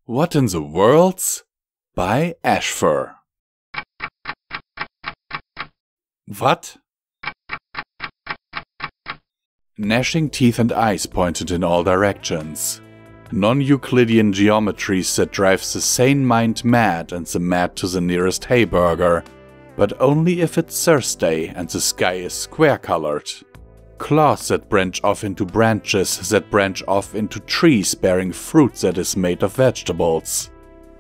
What in the Worlds? By Ashfur. What? Gnashing teeth and eyes pointed in all directions. Non-Euclidean geometries that drives the sane mind mad and the mad to the nearest hayburger, but only if it's Thursday and the sky is square-colored. Claws that branch off into branches that branch off into trees bearing fruit that is made of vegetables.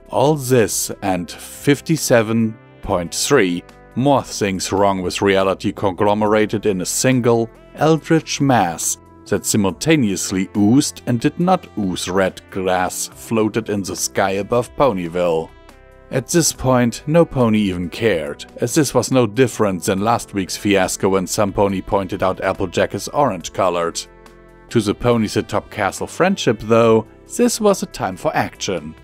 All this and 57.3 more things wrong with reality conglomerated in a single, eldritch mass that simultaneously oozed and did not ooze red glass floated in the sky above Ponyville. At this point, no pony even cared, as this was no different than last week's fiasco when some pony pointed out Applejack is orange-colored. To the ponies atop Castle Friendship, though, this was a time for action.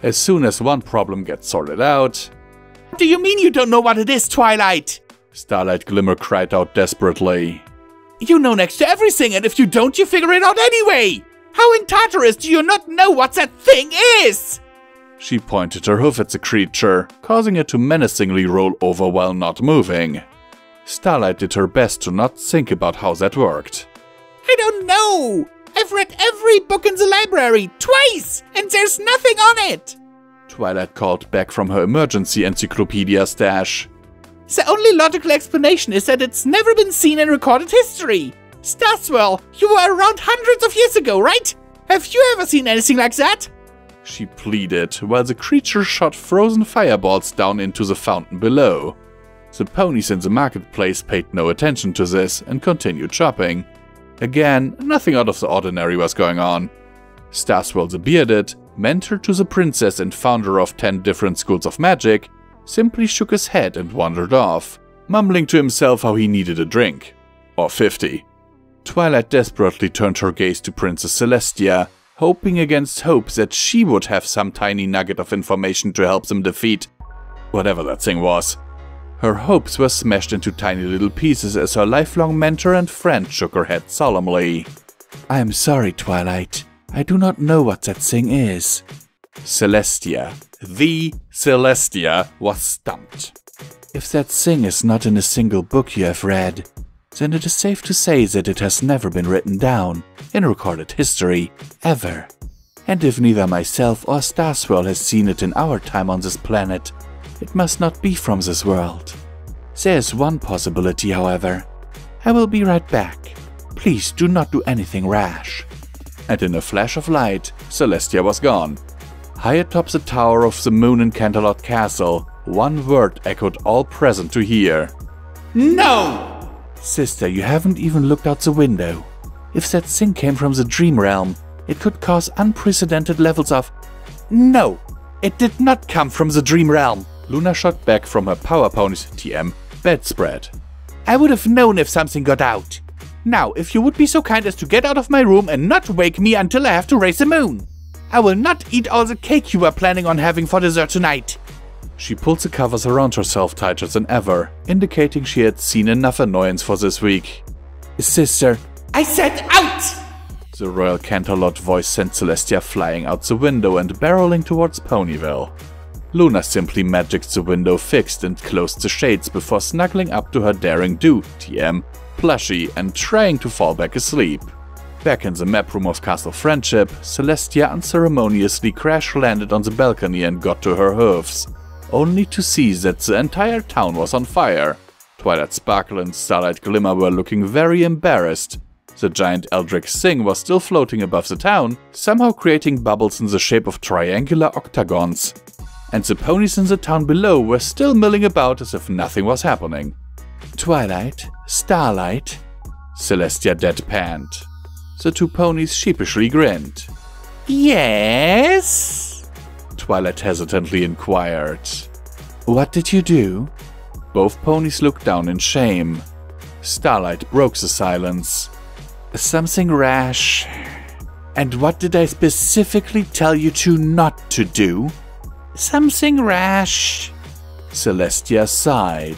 As soon as one problem gets sorted out... What do you mean you don't know what it is, Twilight? Starlight Glimmer cried out desperately. You know next to everything, and if you don't, you figure it out anyway! How in Tartarus do you not know what that thing is? She pointed her hoof at the creature, causing it to menacingly roll over while not moving. Starlight did her best to not think about how that worked. I don't know! I've read every book in the library, twice, and there's nothing on it! Twilight called back from her emergency encyclopedia stash. The only logical explanation is that it's never been seen in recorded history. Starswell, you were around hundreds of years ago, right? Have you ever seen anything like that? She pleaded, while the creature shot frozen fireballs down into the fountain below. The ponies in the marketplace paid no attention to this and continued shopping. Again, nothing out of the ordinary was going on. Starswell the Bearded, mentor to the princess and founder of 10 different schools of magic, simply shook his head and wandered off, mumbling to himself how he needed a drink. Or 50. Twilight desperately turned her gaze to Princess Celestia, hoping against hope that she would have some tiny nugget of information to help them defeat whatever that thing was. Her hopes were smashed into tiny little pieces as her lifelong mentor and friend shook her head solemnly. I am sorry, Twilight. I do not know what that thing is. Celestia, the Celestia, was stumped. If that thing is not in a single book you have read, then it is safe to say that it has never been written down in recorded history, ever. And if neither myself or Starswell has seen it in our time on this planet, it must not be from this world. There is one possibility, however. I will be right back. Please do not do anything rash. And in a flash of light, Celestia was gone. High atop the tower of the Moon in Canterlot Castle, one word echoed all present to hear. No! Sister, you haven't even looked out the window. If that thing came from the Dream Realm, it could cause unprecedented levels of... No, it did not come from the Dream Realm. Luna shot back from her Power Pony's TM bedspread. I would have known if something got out. Now, if you would be so kind as to get out of my room and not wake me until I have to raise the moon. I will not eat all the cake you were planning on having for dessert tonight. She pulled the covers around herself tighter than ever, indicating she had seen enough annoyance for this week. Sister, I said out! The Royal Canterlot voice sent Celestia flying out the window and barreling towards Ponyville. Luna simply magicked the window fixed and closed the shades before snuggling up to her daring do, TM, plushie and trying to fall back asleep. Back in the map room of Castle Friendship, Celestia unceremoniously crash-landed on the balcony and got to her hoofs, only to see that the entire town was on fire. Twilight Sparkle and Starlight Glimmer were looking very embarrassed. The giant Eldritch Thing was still floating above the town, somehow creating bubbles in the shape of triangular octagons. And the ponies in the town below were still milling about as if nothing was happening. Twilight? Starlight? Celestia deadpanned. The two ponies sheepishly grinned. Yes? Twilight hesitantly inquired. What did you do? Both ponies looked down in shame. Starlight broke the silence. Something rash. And what did I specifically tell you to not to do? Something rash. Celestia sighed.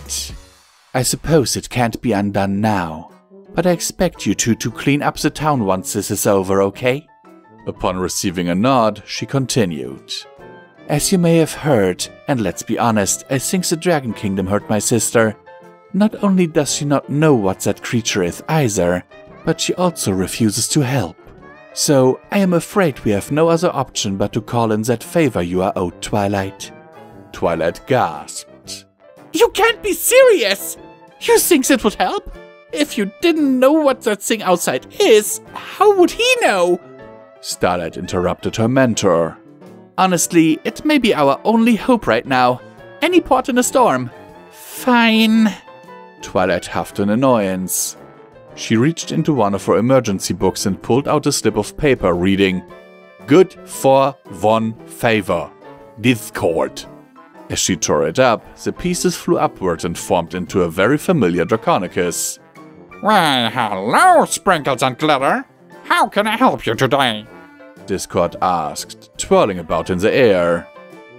I suppose it can't be undone now, but I expect you two to clean up the town once this is over, okay? Upon receiving a nod, she continued. As you may have heard, and let's be honest, I think the Dragon Kingdom hurt my sister. Not only does she not know what that creature is either, but she also refuses to help. So, I am afraid we have no other option but to call in that favor you are owed, Twilight. Twilight gasped. You can't be serious! You think that would help? If you didn't know what that thing outside is, how would he know? Starlight interrupted her mentor. Honestly, it may be our only hope right now. Any port in a storm. Fine. Twilight huffed in annoyance. She reached into one of her emergency books and pulled out a slip of paper reading, "Good for one favor. Discord." As she tore it up, the pieces flew upwards and formed into a very familiar Draconicus. Why, hello, Sprinkles and Glitter. How can I help you today? Discord asked, twirling about in the air.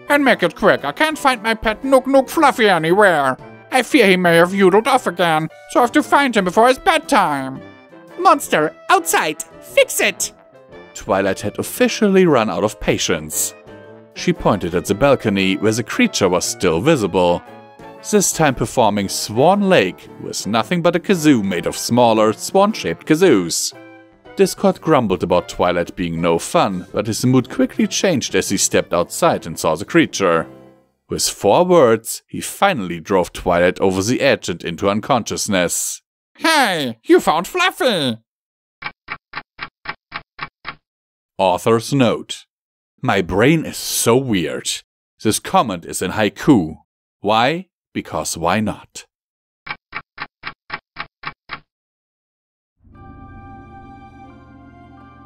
And make it quick, I can't find my pet Nook Nook Fluffy anywhere. I fear he may have yodeled off again, so I have to find him before his bedtime. Monster, outside! Fix it! Twilight had officially run out of patience. She pointed at the balcony where the creature was still visible, this time performing Swan Lake with nothing but a kazoo made of smaller, swan-shaped kazoos. Discord grumbled about Twilight being no fun, but his mood quickly changed as he stepped outside and saw the creature. With 4 words, he finally drove Twilight over the edge and into unconsciousness. Hey, you found Fluffy! Author's note. My brain is so weird. This comment is in haiku. Why? Because why not?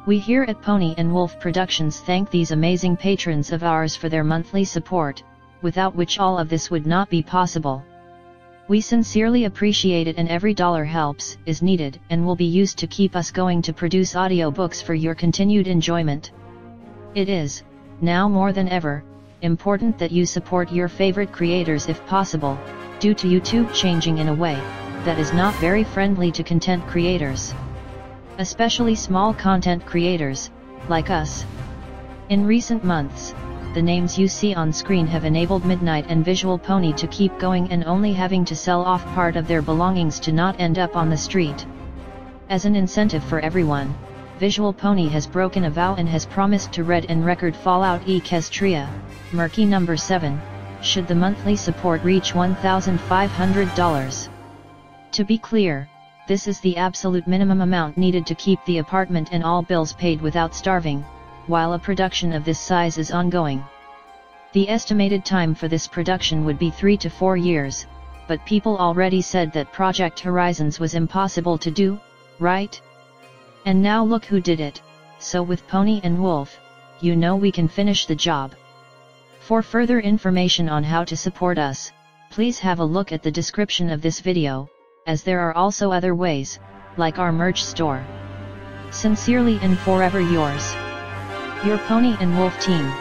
We here at Pony&Wolf Productions thank these amazing patrons of ours for their monthly support, without which all of this would not be possible. We sincerely appreciate it, and every dollar helps, is needed, and will be used to keep us going to produce audiobooks for your continued enjoyment. It is, now more than ever, important that you support your favorite creators if possible, due to YouTube changing in a way that is not very friendly to content creators. Especially small content creators, like us. In recent months, the names you see on screen have enabled Midnight and Visual Pony to keep going and only having to sell off part of their belongings to not end up on the street. As an incentive for everyone, Visual Pony has broken a vow and has promised to read and record Fallout Equestria, Murky number 7, should the monthly support reach $1,500. To be clear, this is the absolute minimum amount needed to keep the apartment and all bills paid without starving, while a production of this size is ongoing. The estimated time for this production would be 3 to 4 years, but people already said that Project Horizons was impossible to do, right? And now look who did it, so with Pony&Wolf, you know we can finish the job. For further information on how to support us, please have a look at the description of this video, as there are also other ways, like our merch store. Sincerely and forever yours, your Pony&Wolf team.